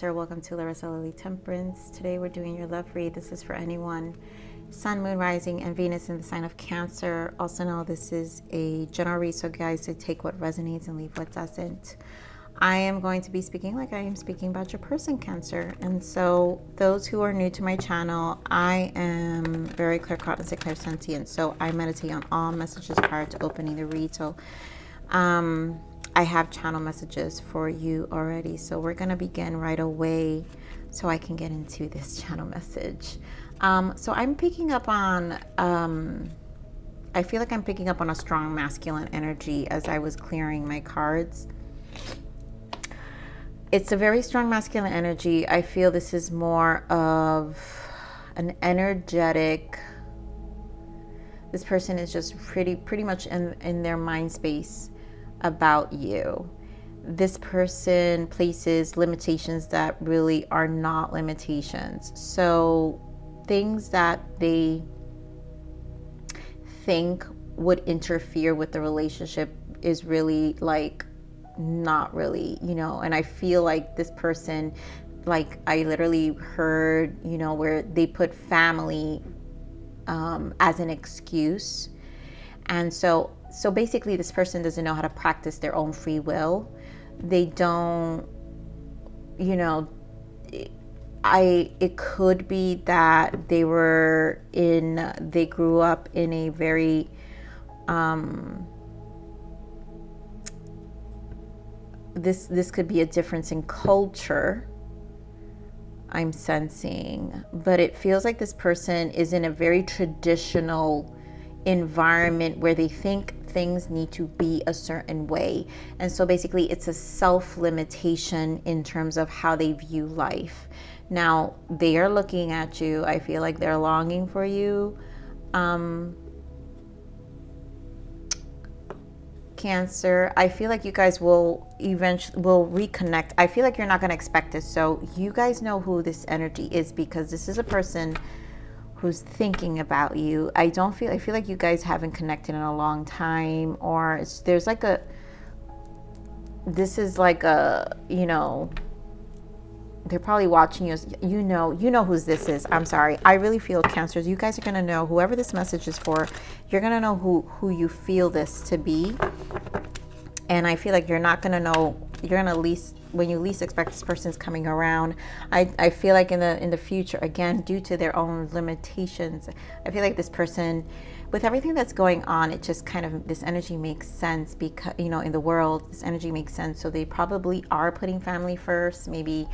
Cancer. Welcome to Larisa Lili Temperance. Today we're doing your love read. This is for anyone Sun, Moon, Rising, and Venus in the sign of Cancer. Also know this is a general read, so guys, to take what resonates and leave what doesn't. I am going to be speaking like I am speaking about your person, Cancer. And so those who are new to my channel, I am very claircognizant and clairsentient. So I meditate on all messages prior to opening the read. So I have channel messages for you already. So we're going to begin right away so I can get into this channel message. So I'm picking up on, I feel like I'm picking up on a strong masculine energy as I was clearing my cards. It's a very strong masculine energy. I feel this is more of an energetic, this person is just pretty much in their mind space about you. This person places limitations that really are not limitations. So things that they think would interfere with the relationship is really like not really, you know. And I feel like this person, like I literally heard, you know, where they put family as an excuse. And so basically this person doesn't know how to practice their own free will. They don't, you know, it could be that they grew up in a very, this could be a difference in culture, I'm sensing, but it feels like this person is in a very traditional environment where they think things need to be a certain way. And so basically it's a self-limitation in terms of how they view life. Now they are looking at you. I feel like they're longing for you. Cancer, I feel like you guys will eventually reconnect. I feel like you're not going to expect this. So you guys know who this energy is, because this is a person who's thinking about you. I feel like you guys haven't connected in a long time, or there's like this is like a, you know, they're probably watching you. You know who this is. I'm sorry. I really feel, Cancers, you guys are going to know, whoever this message is for, you're going to know who you feel this to be. And I feel like you're not going to know, you're going to least, when you least expect this person's coming around. I feel like in the future, again, due to their own limitations, I feel like this person, with everything that's going on, it just kind of, this energy makes sense because, you know, in the world, this energy makes sense. So they probably are putting family first. Maybe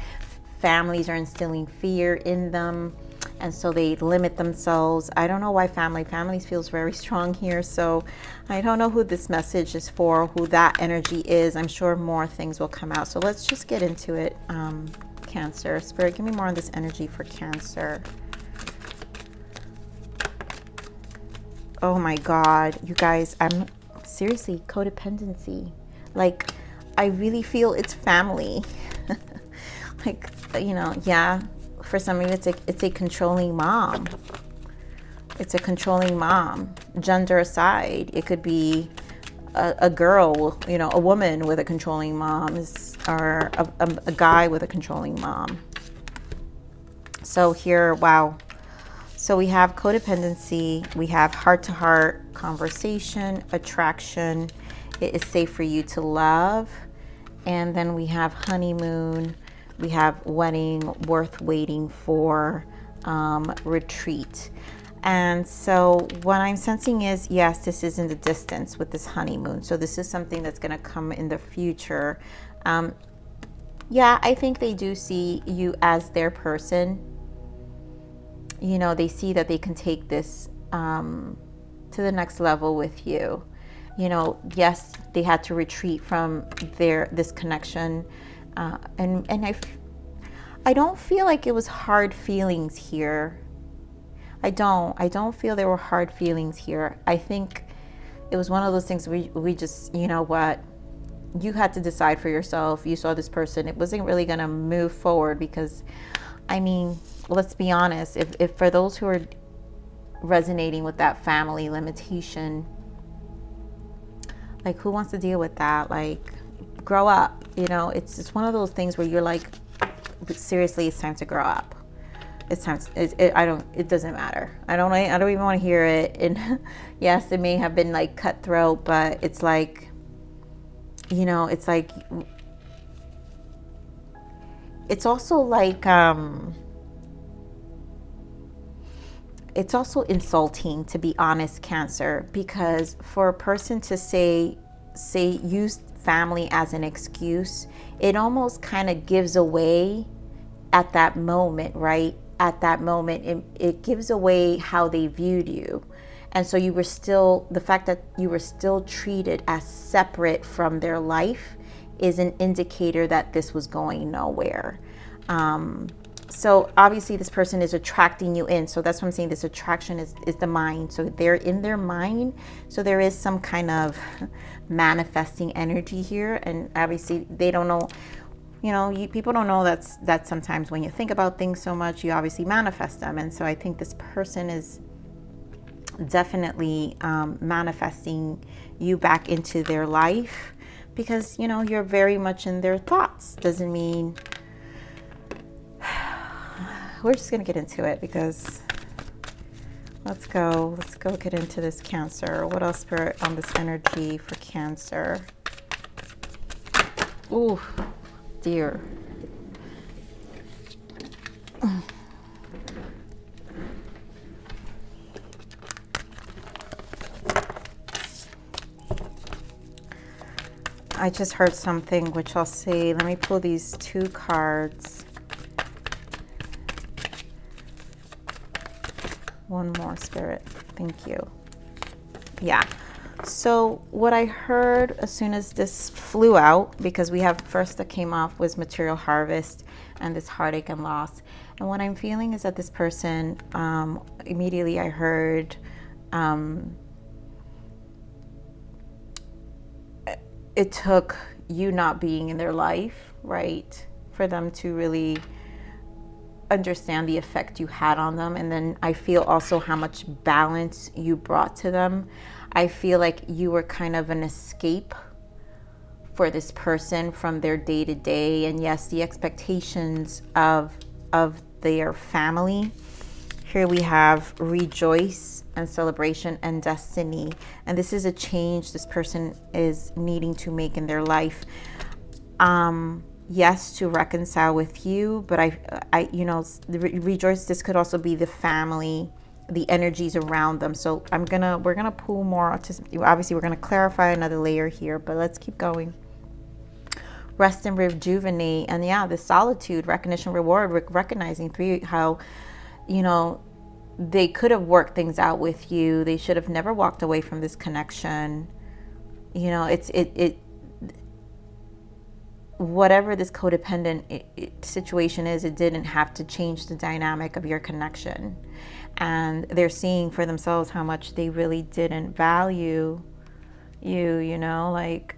families are instilling fear in them, and so they limit themselves. I don't know why families feels very strong here. So I don't know who this message is for, who that energy is. I'm sure more things will come out. So let's just get into it. Cancer, Spirit, give me more on this energy for Cancer. Oh my God, you guys, I'm seriously, codependency. Like, I really feel it's family. Like, you know, yeah, for some of you it's a controlling mom. It's a controlling mom, gender aside. It could be a girl, you know, a woman with a controlling mom, or a guy with a controlling mom. So here, wow. So we have codependency, we have heart-to-heart conversation, attraction, it is safe for you to love, and then we have honeymoon, we have wedding, worth waiting for, retreat. And so what I'm sensing is, yes, this is in the distance with this honeymoon. So this is something that's going to come in the future. Yeah, I think they do see you as their person. You know, they see that they can take this to the next level with you. You know, yes, they had to retreat from this connection. And I don't feel like it was hard feelings here. I don't feel there were hard feelings here. I think it was one of those things we just, you know what, you had to decide for yourself. You saw this person, it wasn't really going to move forward because, I mean, let's be honest, if for those who are resonating with that family limitation, like, who wants to deal with that? Like, grow up, you know. It's one of those things where you're like, seriously, it's time to grow up. It's time. It doesn't matter. I don't even want to hear it. And yes, it may have been like cutthroat, but it's like, you know, it's like, it's also like, it's also insulting, to be honest, Cancer, because for a person to say use family as an excuse, it almost kind of gives away at that moment, right? At that moment, it gives away how they viewed you. And so you were still, the fact that you were still treated as separate from their life is an indicator that this was going nowhere. So obviously this person is attracting you in. So that's what I'm saying. This attraction is the mind. So they're in their mind. So there is some kind of manifesting energy here. And obviously they don't know, you know, people don't know that sometimes when you think about things so much, you obviously manifest them. And so I think this person is definitely manifesting you back into their life because, you know, you're very much in their thoughts. Doesn't mean... We're just going to get into it because let's go get into this, Cancer. What else, Spirit, on this energy for Cancer? Ooh, dear. I just heard something, which I'll say, let me pull these two cards. One more, Spirit. Thank you. Yeah. So what I heard as soon as this flew out, because we have first that came off was material harvest and this heartache and loss. And what I'm feeling is that this person, immediately I heard, it took you not being in their life, right, for them to really understand the effect you had on them. And then I feel also how much balance you brought to them. I feel like you were kind of an escape for this person from their day-to-day, and yes, the expectations of their family. Here we have rejoice and celebration and destiny, and this is a change this person is needing to make in their life. Yes, to reconcile with you, but I you know, the rejoice, this could also be the family, the energies around them. So we're gonna pull more to, obviously we're gonna clarify another layer here, but let's keep going. Rest and rejuvenate, and yeah, the solitude, recognition, reward, recognizing through how, you know, they could have worked things out with you. They should have never walked away from this connection. You know, whatever this codependent situation is, it didn't have to change the dynamic of your connection. And they're seeing for themselves how much they really didn't value you, you know, like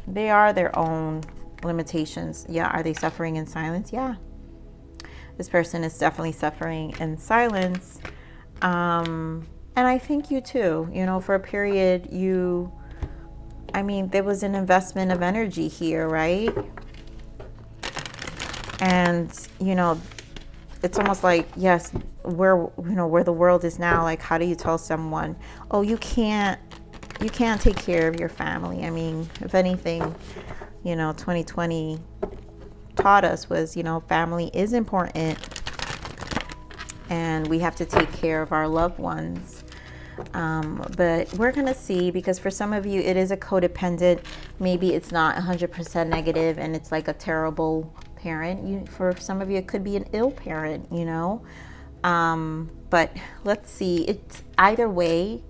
they are their own limitations. Yeah. Are they suffering in silence? Yeah. This person is definitely suffering in silence. And I think you too, you know, for a period, I mean, there was an investment of energy here, right? And, you know, it's almost like, yes, where the world is now, like, how do you tell someone, oh, you can't take care of your family? I mean, if anything, you know, 2020 taught us was, you know, family is important and we have to take care of our loved ones. But we're going to see, because for some of you, it is a codependent. Maybe it's not 100% negative and it's like a terrible parent. For some of you, it could be an ill parent, you know. But let's see. It's either way,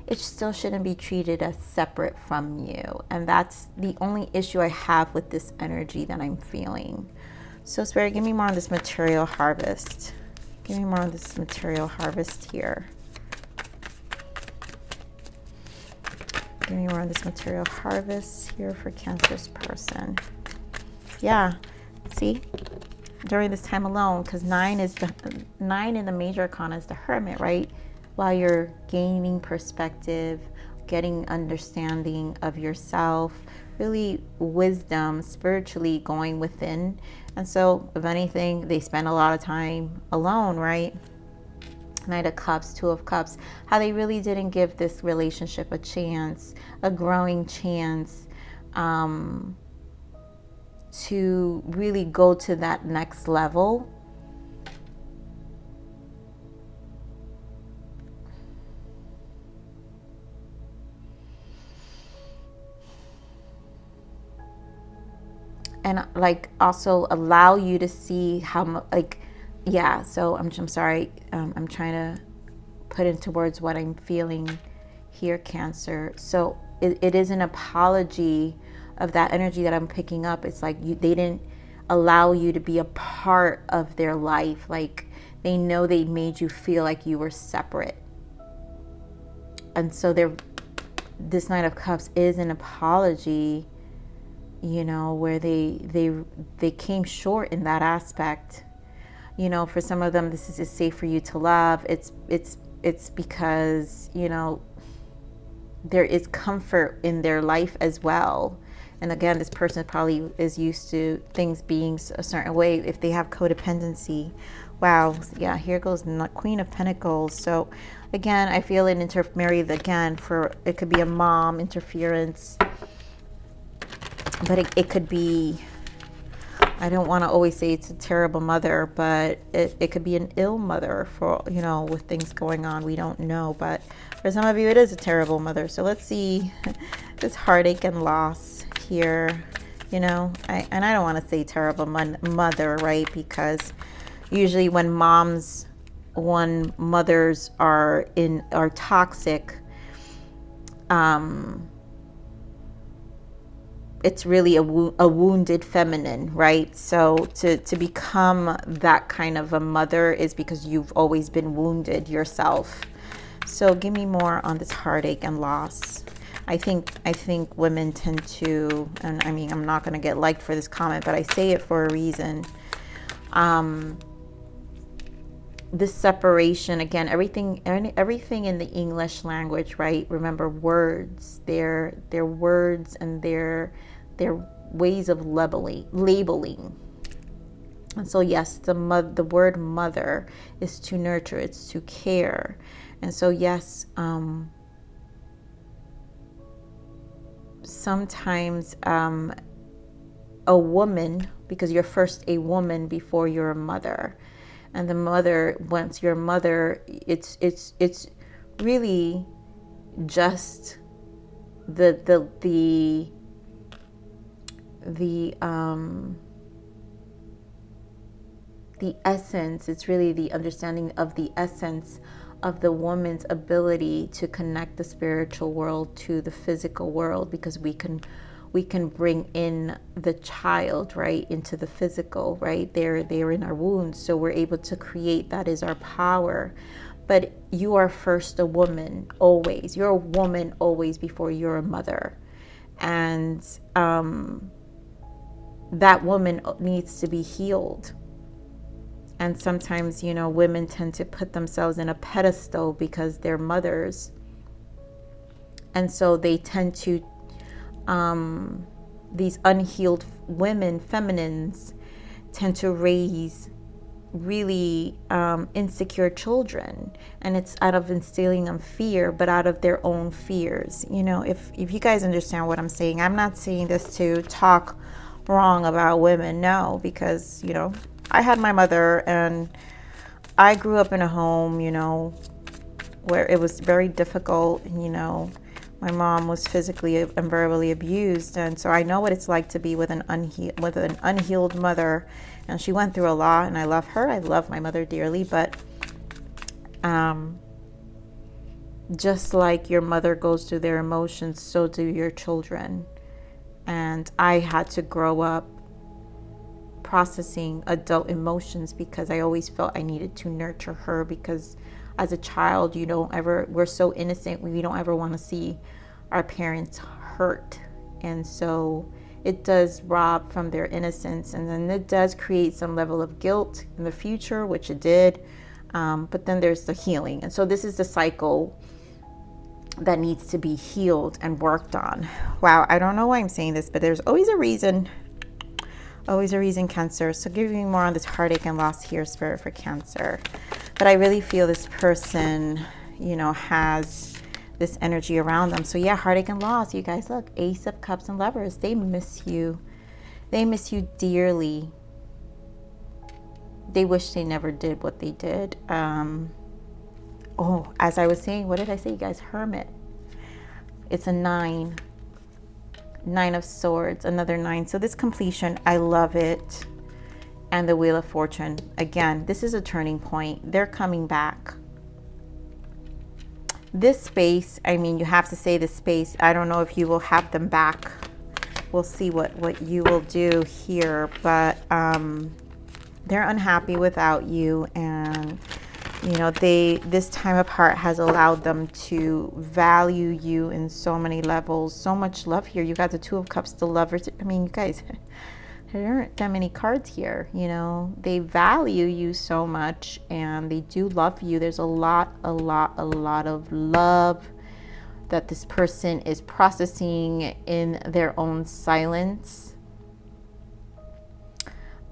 it still shouldn't be treated as separate from you. And that's the only issue I have with this energy that I'm feeling. So Spirit, give me more on this material harvest. Give me more on this material harvest here. Give me more on this material harvest here for Cancer's person. Yeah, see, during this time alone, because 9 in the major arcana is the Hermit, right? While you're gaining perspective, getting understanding of yourself, really wisdom, spiritually going within. And so, if anything, they spend a lot of time alone, right? Knight of Cups, Two of Cups, how they really didn't give this relationship a chance, a growing chance, to really go to that next level. And like also allow you to see how like, yeah, so I'm sorry, I'm trying to put into words what I'm feeling here, Cancer. So it is an apology of that energy that I'm picking up. It's like they didn't allow you to be a part of their life. Like they know they made you feel like you were separate. And so this Knight of Cups is an apology, you know, where they came short in that aspect. You know, for some of them, this is safe for you to love. It's because, you know, there is comfort in their life as well. And again, this person probably is used to things being a certain way if they have codependency. Wow, yeah, here goes the Queen of Pentacles. So again, I feel an intermarried again for, it could be a mom interference, but it could be, I don't want to always say it's a terrible mother, but it could be an ill mother for, you know, with things going on. We don't know, but for some of you, it is a terrible mother. So let's see this heartache and loss here, you know, and I don't want to say terrible mother, right? Because usually when mothers are toxic, it's really a wounded feminine, right? So to become that kind of a mother is because you've always been wounded yourself. So give me more on this heartache and loss. I think women tend to, and I mean, I'm not going to get liked for this comment, but I say it for a reason. This separation, again, everything in the English language, right? Remember, words, their words and their ways of labeling. And so yes, the word mother is to nurture, it's to care. And so yes, sometimes a woman, because you're first a woman before you're a mother. And the mother, once you're a mother, it's really just the essence. It's really the understanding of the essence of the woman's ability to connect the spiritual world to the physical world, because we can bring in the child, right, into the physical, right? They're in our wounds, so we're able to create. That is our power. But you are first a woman, always. You're a woman always before you're a mother. And that woman needs to be healed. And sometimes, you know, women tend to put themselves in a pedestal because they're mothers. And so they tend to, these unhealed women, feminines, tend to raise really insecure children. And it's out of instilling them fear, but out of their own fears. You know, if you guys understand what I'm saying, I'm not saying this to talk wrong about women, no, because, you know, I had my mother and I grew up in a home, you know, where it was very difficult. You know, my mom was physically and verbally abused, and so I know what it's like to be with an unhealed mother. And she went through a lot, and I love her. I love my mother dearly, but just like your mother goes through their emotions, so do your children. And I had to grow up processing adult emotions because I always felt I needed to nurture her, because as a child, we're so innocent, we don't ever want to see our parents hurt. And so it does rob from their innocence, and then it does create some level of guilt in the future, which it did. But then there's the healing. And so this is the cycle that needs to be healed and worked on. Wow, I don't know why I'm saying this, but there's always a reason. Always a reason, Cancer. So give me more on this heartache and loss here, Spirit, for Cancer. But I really feel this person, you know, has this energy around them. So yeah, heartache and loss. You guys, look, Ace of Cups and Lovers. They miss you. They miss you dearly. They wish they never did what they did. Oh, as I was saying, what did I say, you guys? Hermit. It's a 9. 9 of Swords, another 9. So this completion, I love it. And the Wheel of Fortune. Again, this is a turning point. They're coming back. This space, I mean, you have to say this space. I don't know if you will have them back. We'll see what you will do here. But they're unhappy without you. And you know, this time apart has allowed them to value you in so many levels. So much love here. You got the Two of Cups, the Lovers. I mean, you guys, there aren't that many cards here. You know, they value you so much and they do love you. There's a lot of love that this person is processing in their own silence.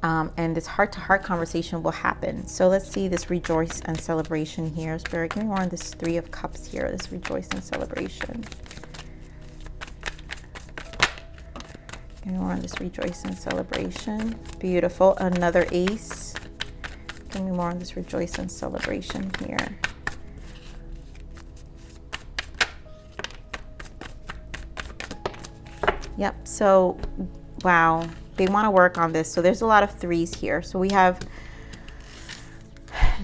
And this heart-to-heart conversation will happen. So let's see this rejoice and celebration here. Spirit, give me more on this Three of Cups here, this rejoice and celebration. Give me more on this rejoice and celebration. Beautiful. Another Ace. Give me more on this rejoice and celebration here. Yep. So, wow. They want to work on this. So there's a lot of 3s here. So we have,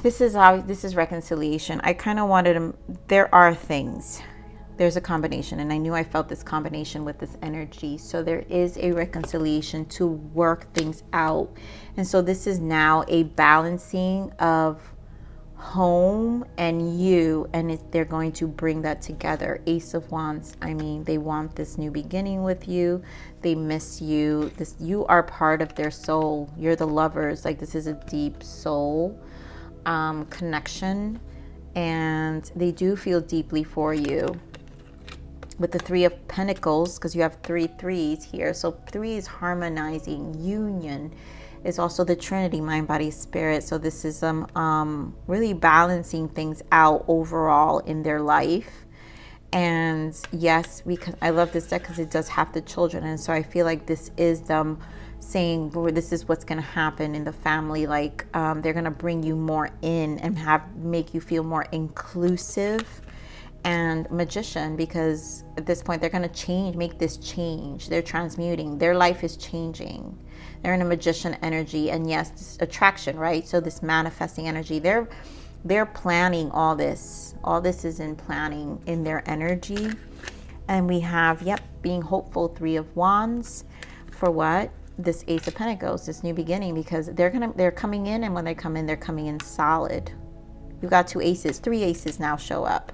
this is reconciliation. I kind of wanted them, there are things. There's a combination, and I knew I felt this combination with this energy. So there is a reconciliation to work things out. And so this is now a balancing of home and you, and they're going to bring that together. Ace of Wands. I mean, they want this new beginning with you. They miss you. You are part of their soul. You're the lovers. Like, this is a deep soul connection, and they do feel deeply for you. With the Three of Pentacles, because you have 3 3s here. So 3 is harmonizing, union. Is also the Trinity, mind, body, spirit. So this is really balancing things out overall in their life. And yes, I love this deck because it does have the children. And so I feel like this is them saying, this is what's going to happen in the family. Like they're going to bring you more in and make you feel more inclusive. And Magician, because at this point they're going to make this change. They're transmuting. Their life is changing. They're in a Magician energy. And yes, this attraction, right? So this manifesting energy, they're planning all this. All this is in planning in their energy. And we have, yep, being hopeful, 3 of Wands. For what? This Ace of Pentacles, this new beginning, because they're coming in, and when they come in, they're coming in solid. You got 2 aces, 3 aces now show up.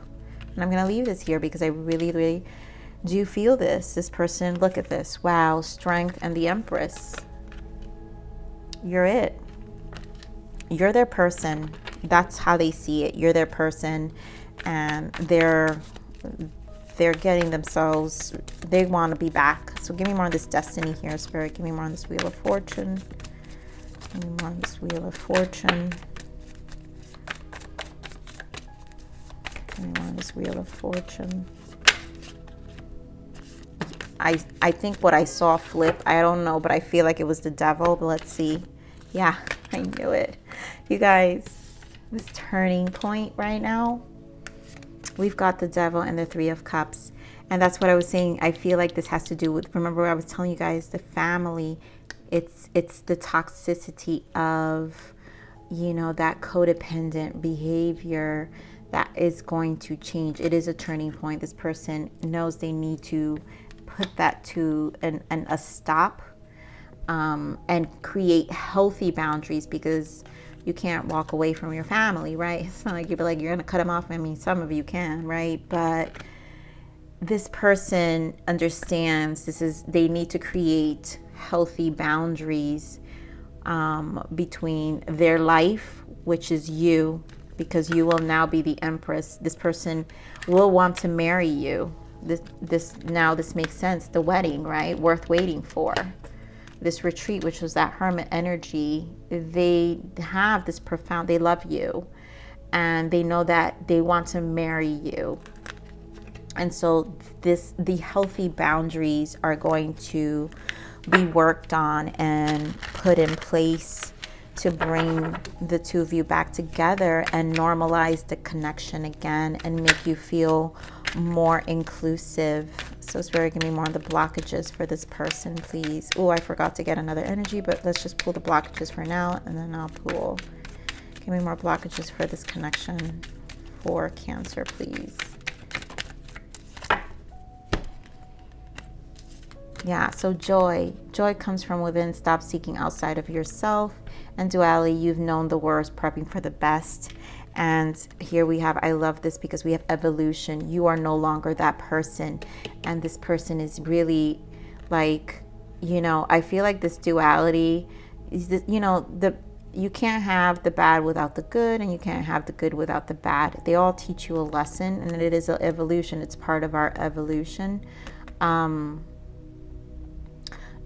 And I'm going to leave this here because I really, really do feel this. This person, look at this. Wow, Strength and the Empress. You're it. You're their person. That's how they see it. You're their person. And they're getting themselves, they want to be back. So give me more on this Destiny here, Spirit. Give me more on this Wheel of Fortune. Give me more on this Wheel of Fortune. On this Wheel of Fortune. I think what I saw flip, I don't know, but I feel like it was the Devil. But let's see. Yeah, I knew it. You guys, this turning point right now, we've got the Devil and the 3 of Cups. And that's what I was saying. I feel like this has to do with, remember I was telling you guys, the family. It's the toxicity of, you know, that codependent behavior that is going to change. It is a turning point. This person knows they need to put that to a stop and create healthy boundaries, because you can't walk away from your family, right? It's not like you'd be like, you're going to cut them off. I mean, some of you can, right? But this person understands they need to create healthy boundaries between their life, which is you, because you will now be the Empress. This person will want to marry you. This makes sense. The wedding, right? Worth waiting for. This retreat, which was that Hermit energy, they have this profound, they love you and they know that they want to marry you. And so the healthy boundaries are going to be worked on and put in place to bring the two of you back together and normalize the connection again and make you feel more inclusive. So Spirit, give me more of the blockages for this person, please. Oh, I forgot to get another energy, but let's just pull the blockages for now and then I'll pull. Give me more blockages for this connection for Cancer, please. Yeah, so joy. Joy comes from within. Stop seeking outside of yourself. And duality, you've known the worst, prepping for the best. And here we have, I love this because we have evolution. You are no longer that person. And this person is really like, you know, I feel like this duality is this, you know, you can't have the bad without the good, and you can't have the good without the bad. They all teach you a lesson, and it is an evolution. It's part of our evolution.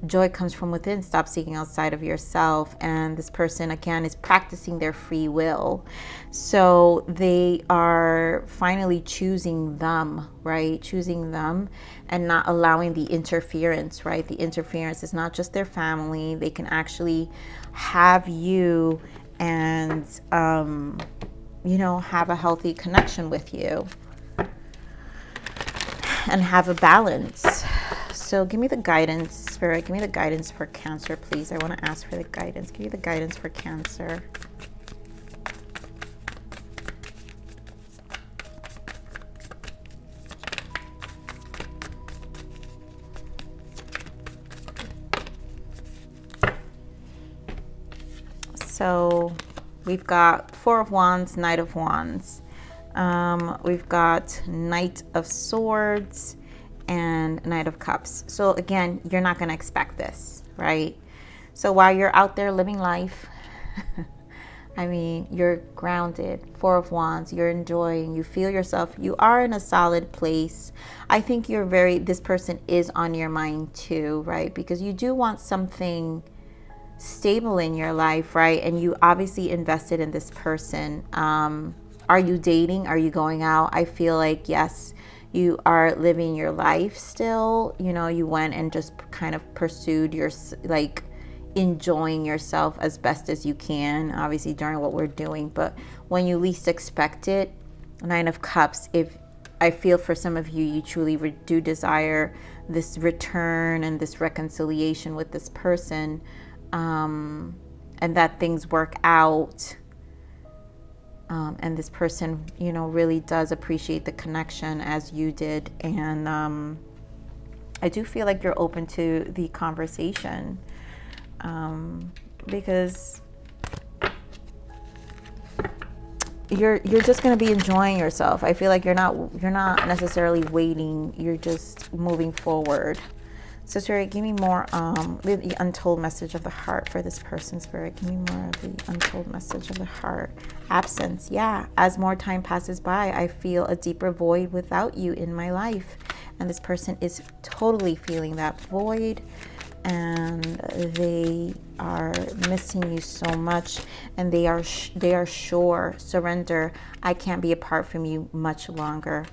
Joy comes from within. Stop seeking outside of yourself. And this person, again, is practicing their free will. So they are finally choosing them, right? Choosing them and not allowing the interference, right? The interference is not just their family. They can actually have you and, you know, have a healthy connection with you and have a balance. So give me the guidance, Spirit. Give me the guidance for Cancer, please. I want to ask for the guidance. Give me the guidance for Cancer. So we've got Four of Wands, Knight of Wands. We've got Knight of Swords and Knight of Cups. So again, you're not going to expect this, right? So while you're out there living life, I mean, you're grounded. Four of Wands, you're enjoying, you feel yourself, you are in a solid place. I think this person is on your mind too, right? Because you do want something stable in your life, right? And you obviously invested in this person. Are you dating? Are you going out? I feel like, yes, you are living your life still. You know, you went and just kind of pursued your, like, enjoying yourself as best as you can, obviously during what we're doing. But when you least expect it, Nine of Cups, if I feel for some of you, you truly do desire this return and this reconciliation with this person, and that things work out. And this person, you know, really does appreciate the connection as you did. And I do feel like you're open to the conversation, because you're just going to be enjoying yourself. I feel like you're not necessarily waiting. You're just moving forward. So Spirit, give me more the untold message of the heart for this person. Spirit, give me more of the untold message of the heart. Absence, yeah. As more time passes by, I feel a deeper void without you in my life. And this person is totally feeling that void. And they are missing you so much. And they are sure, surrender, I can't be apart from you much longer.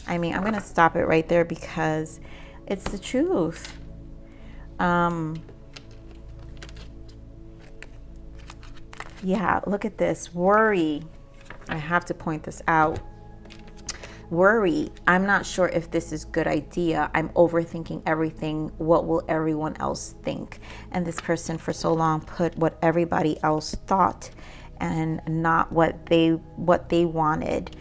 I mean, I'm going to stop it right there because it's the truth. Yeah, look at this. Worry. I have to point this out. Worry. I'm not sure if this is a good idea. I'm overthinking everything. What will everyone else think? And this person for so long put what everybody else thought and not what they wanted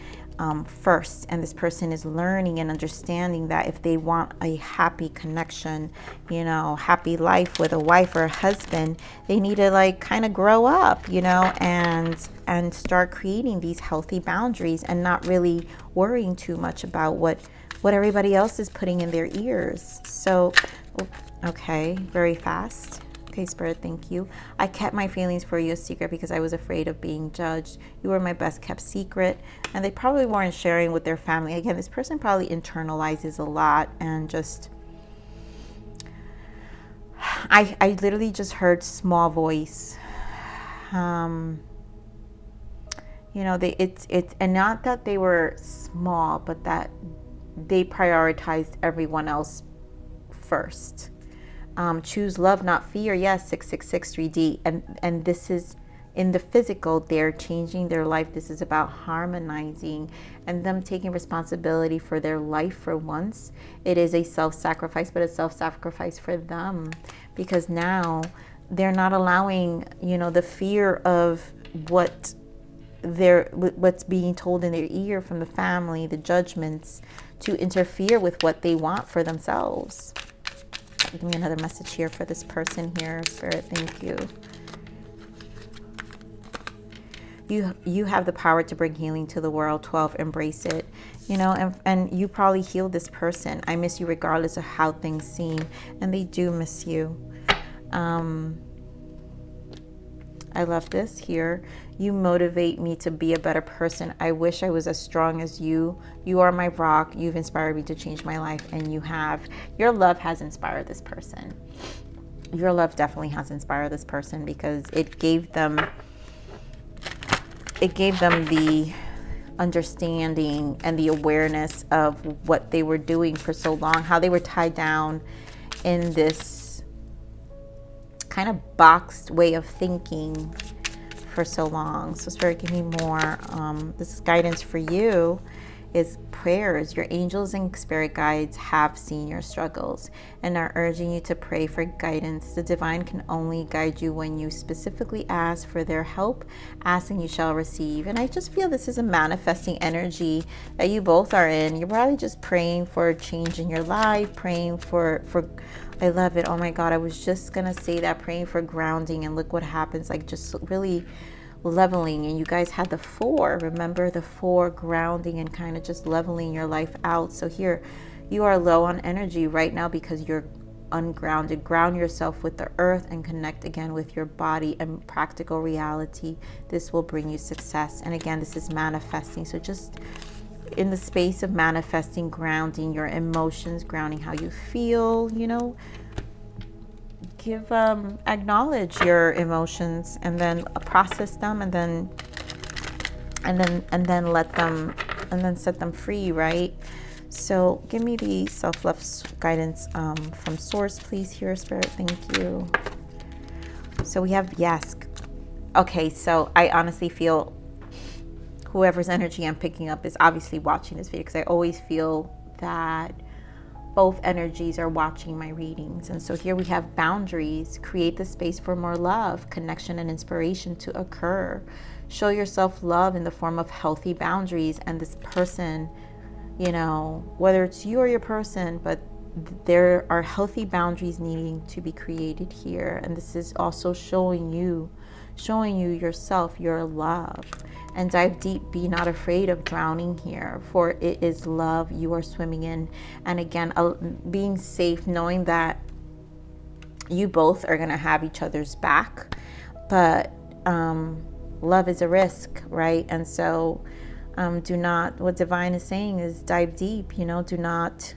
first. And this person is learning and understanding that if they want a happy connection, you know, happy life with a wife or a husband, they need to like kind of grow up, you know, and start creating these healthy boundaries and not really worrying too much about what everybody else is putting in their ears. So, okay, very fast. Okay, Spirit, thank you. I kept my feelings for you a secret because I was afraid of being judged. You were my best kept secret. And they probably weren't sharing with their family. Again, this person probably internalizes a lot and just... I literally just heard small voice. You know, it's and not that they were small, but that they prioritized everyone else first. Choose love, not fear. Yes, 666 3D. And this is in the physical. They're changing their life. This is about harmonizing and them taking responsibility for their life for once. It is a self-sacrifice, but a self-sacrifice for them, because now they're not allowing, you know, the fear of what's being told in their ear from the family, the judgments, to interfere with what they want for themselves. Give me another message here for this person here, Spirit. Thank you. You have the power to bring healing to the world. 12, embrace it. You know, and you probably healed this person. I miss you regardless of how things seem. And they do miss you. I love this here. You motivate me to be a better person. I wish I was as strong as you. You are my rock. You've inspired me to change my life, and you have. Your love has inspired this person. Your love definitely has inspired this person, because it gave them the understanding and the awareness of what they were doing for so long, how they were tied down in this kind of boxed way of thinking for so long. So Spirit, give me more. This is guidance for you. Is prayers. Your angels and spirit guides have seen your struggles and are urging you to pray for guidance. The divine can only guide you when you specifically ask for their help. Ask and you shall receive. And I just feel this is a manifesting energy that you both are in. You're probably just praying for change in your life, praying for I love it. Oh my God, I was just gonna say that, praying for grounding, and look what happens. Like, just really leveling. And you guys had the 4, remember the 4, grounding and kind of just leveling your life out. So here you are low on energy right now because you're ungrounded. Ground yourself with the earth and connect again with your body and practical reality. This will bring you success. And again, this is manifesting. So just in the space of manifesting, grounding your emotions, grounding how you feel, you know, acknowledge your emotions and then process them, and then let them, and then set them free, right? So give me the self-love guidance from source, please, here, Spirit. Thank you. So we have yes. Okay, so I honestly feel whoever's energy I'm picking up is obviously watching this video, because I always feel that both energies are watching my readings. And so here we have boundaries. Create the space for more love, connection, and inspiration to occur. Show yourself love in the form of healthy boundaries. And this person, you know, whether it's you or your person, but there are healthy boundaries needing to be created here. And this is also showing you yourself, your love. And dive deep. Be not afraid of drowning here, for it is love you are swimming in. And again, being safe, knowing that you both are going to have each other's back, but love is a risk, right? And so do not, what divine is saying is dive deep, you know, do not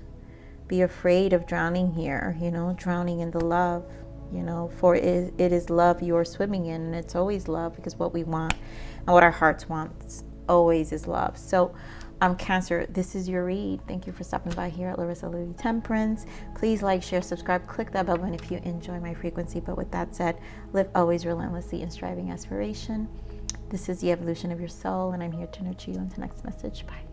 be afraid of drowning here, you know, drowning in the love. You know, for it is love you are swimming in, and it's always love, because what we want and what our hearts want always is love. So Cancer, this is your read. Thank you for stopping by here at Larisa Lili Temperance. Please like, share, subscribe, click that bell button if you enjoy my frequency. But with that said, live always relentlessly in striving aspiration. This is the evolution of your soul, and I'm here to nurture you. Until next message. Bye.